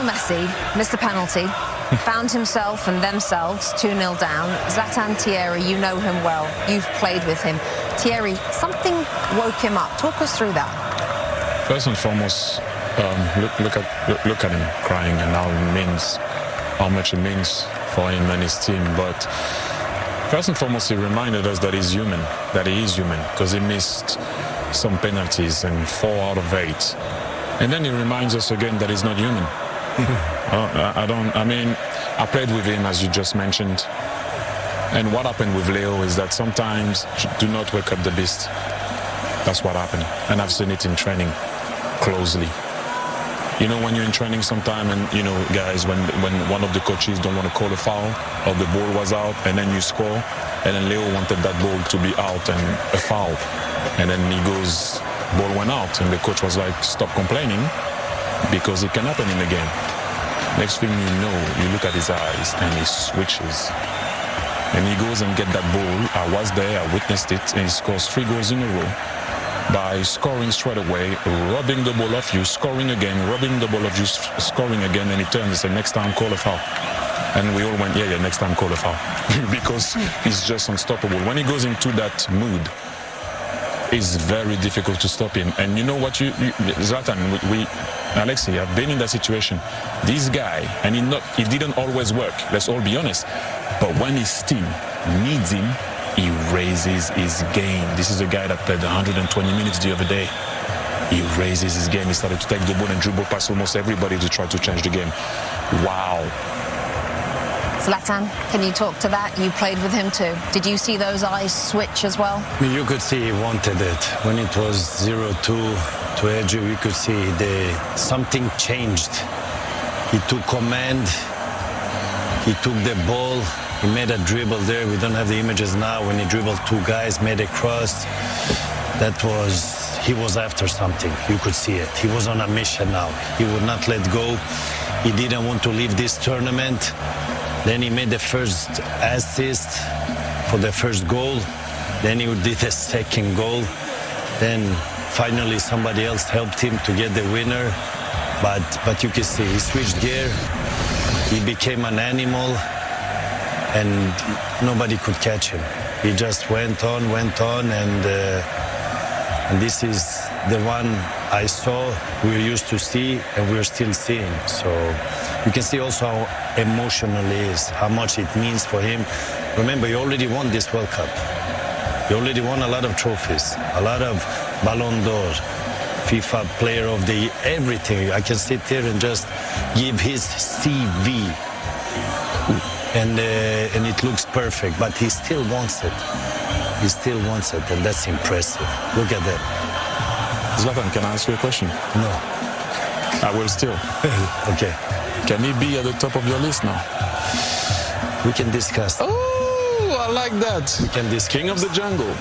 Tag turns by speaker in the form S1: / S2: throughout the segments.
S1: Messi missed a penalty, found himself and themselves 2-0 down. Zlatan, Thierry, you know him well. You've played with him. Thierry, something woke him up. Talk us through that.
S2: First and foremost, look at him crying and how much it means for him and his team. But first and foremost, he reminded us that he is human, because he missed some penalties and 4 out of 8. And then he reminds us again that he's not human. I played with him, as you just mentioned. And what happened with Leo is that sometimes do not wake up the beast. That's what happened. And I've seen it in training closely. You know, when you're in training sometime and, you know, guys, when one of the coaches don't want to call a foul or the ball was out and then you score, and then Leo wanted that ball to be out and a foul. And then he goes, ball went out, and the coach was like, stop complaining, because it can happen in the game. Next thing you know, you look at his eyes and he switches. And he goes and get that ball. I was there, I witnessed it, and he scores 3 goals in a row by scoring straight away, robbing the ball off you, scoring again, robbing the ball off you, scoring again, and he turns and says, next time call a foul. And we all went, yeah, next time call a foul. Because he's just unstoppable. When he goes into that mood, it's very difficult to stop him. And you know what, Zlatan, Alexei, I've been in that situation. This guy, and he didn't always work, let's all be honest. But when his team needs him, he raises his game. This is a guy that played 120 minutes the other day. He raises his game. He started to take the ball and dribble past almost everybody to try to change the game. Wow.
S1: Zlatan, can you talk to that? You played with him too. Did you see those eyes switch as well?
S3: You could see he wanted it. When it was 0-2 to Edge, we could see something changed. He took command. He took the ball. He made a dribble there. We don't have the images now. When he dribbled 2 guys, made a cross. He was after something. You could see it. He was on a mission now. He would not let go. He didn't want to leave this tournament. Then he made the first assist for the first goal. Then he did the second goal. Then finally somebody else helped him to get the winner. But you can see he switched gear. He became an animal, and nobody could catch him. He just went on, and this is the one I saw, we're used to see, and we're still seeing. So you can see also how emotional he is, how much it means for him. Remember, he already won this World Cup. He already won a lot of trophies, a lot of Ballon d'Or, FIFA Player of the Year, everything. I can sit here and just give his CV. And it looks perfect, but he still wants it. He still wants it, and that's impressive. Look at that.
S2: Zlatan, can I ask you a question?
S3: No.
S2: I will still.
S3: Okay.
S2: Can he be at the top of your list now?
S3: We can discuss.
S2: Oh, I like that.
S3: We can discuss.
S2: King of the jungle.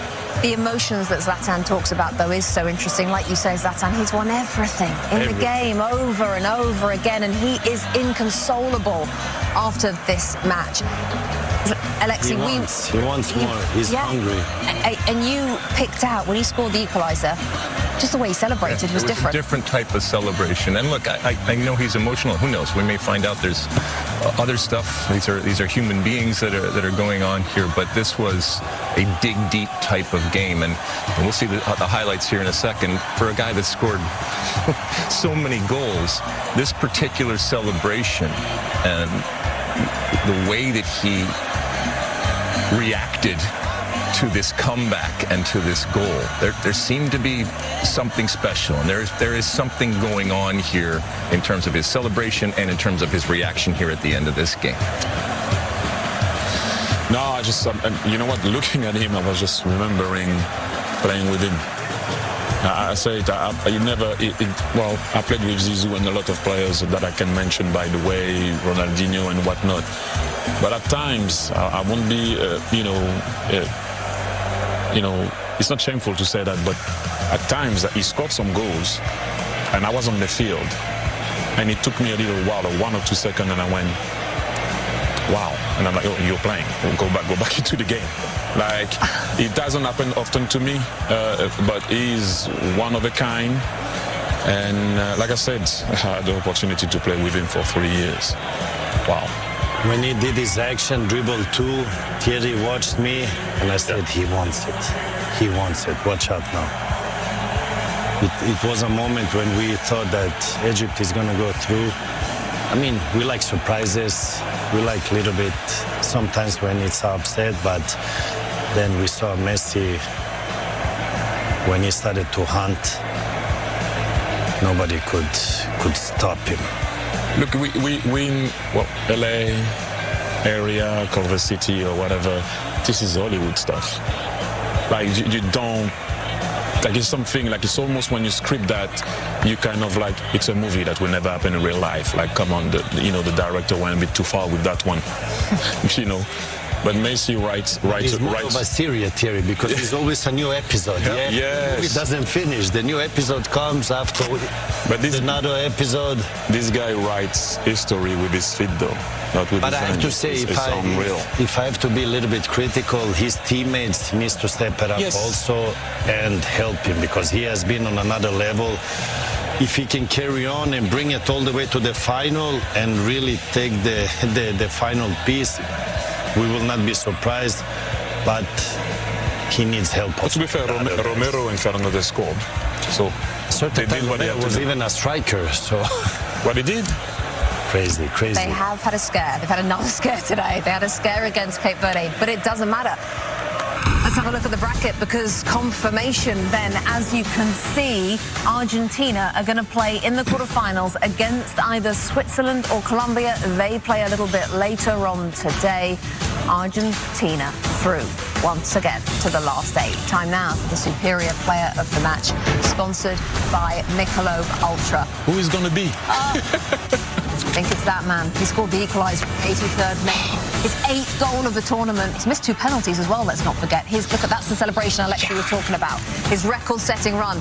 S1: The emotions that Zlatan talks about, though, is so interesting. Like you say, Zlatan, he's won everything in the game over and over again, and he is inconsolable after this match. Alexei,
S3: he wants more. He's hungry.
S1: And you picked out, when he scored the equaliser, just the way he celebrated was different.
S4: A different type of celebration. And look, I know he's emotional. Who knows? We may find out there's other stuff. These are human beings that are going on here. But this was a dig deep type of game, and we'll see the highlights here in a second. For a guy that scored so many goals, this particular celebration and the way that he reacted to this comeback and to this goal, there seemed to be something special, and there is something going on here in terms of his celebration and in terms of his reaction here at the end of this game.
S2: No, I just, you know what, looking at him, I was just remembering playing with him. I say it, well, I played with Zizou and a lot of players that I can mention, by the way, Ronaldinho and whatnot. But at times, I won't be, it's not shameful to say that, but at times he scored some goals, and I was on the field, and it took me a little while, 1 or 2 seconds, and I went, wow. And I'm like, oh, you're playing. Go back into the game. Like, it doesn't happen often to me, but he's one of a kind. And like I said, I had the opportunity to play with him for 3 years. Wow.
S3: When he did his action, dribble 2, Thierry watched me, and I said, he wants it. He wants it. Watch out now. It was a moment when we thought that Egypt is going to go through. I mean, we like surprises. We like a little bit sometimes when it's upset, but then we saw Messi when he started to hunt. Nobody could stop him.
S2: Look, we in LA area, Culver City or whatever, this is Hollywood stuff. Like you don't, like it's something, like it's almost when you script that, you kind of like, it's a movie that will never happen in real life. Like, come on, the director went a bit too far with that one, you know. But Messi writes.
S3: It's more of a series, Thierry, because there's always a new episode. Yeah.
S2: Yes.
S3: It doesn't finish. The new episode comes after. But this another episode.
S2: This guy writes history with his feet, though, not with his hands. But I have
S3: to say, if I have to be a little bit critical, his teammates needs to step it up also and help him, because he has been on another level. If he can carry on and bring it all the way to the final and really take the final piece, we will not be surprised, but he needs help.
S2: But to be fair, Romero and Fernandez scored. So they did what they had to do.
S3: Was even a striker, so...
S2: What he did?
S3: Crazy.
S1: They have had a scare. They've had another scare today. They had a scare against Cape Verde, but it doesn't matter. Let's have a look at the bracket, because confirmation then, as you can see, Argentina are going to play in the quarterfinals against either Switzerland or Colombia. They play a little bit later on today. Argentina through once again to the last 8. Time now for the superior player of the match, sponsored by Michelob Ultra.
S2: Who is going to be?
S1: I think it's that man. He scored the equaliser, 83rd minute. His 8th goal of the tournament. He's missed 2 penalties as well, let's not forget. Look at, that's the celebration Alexi was talking about. His record-setting run.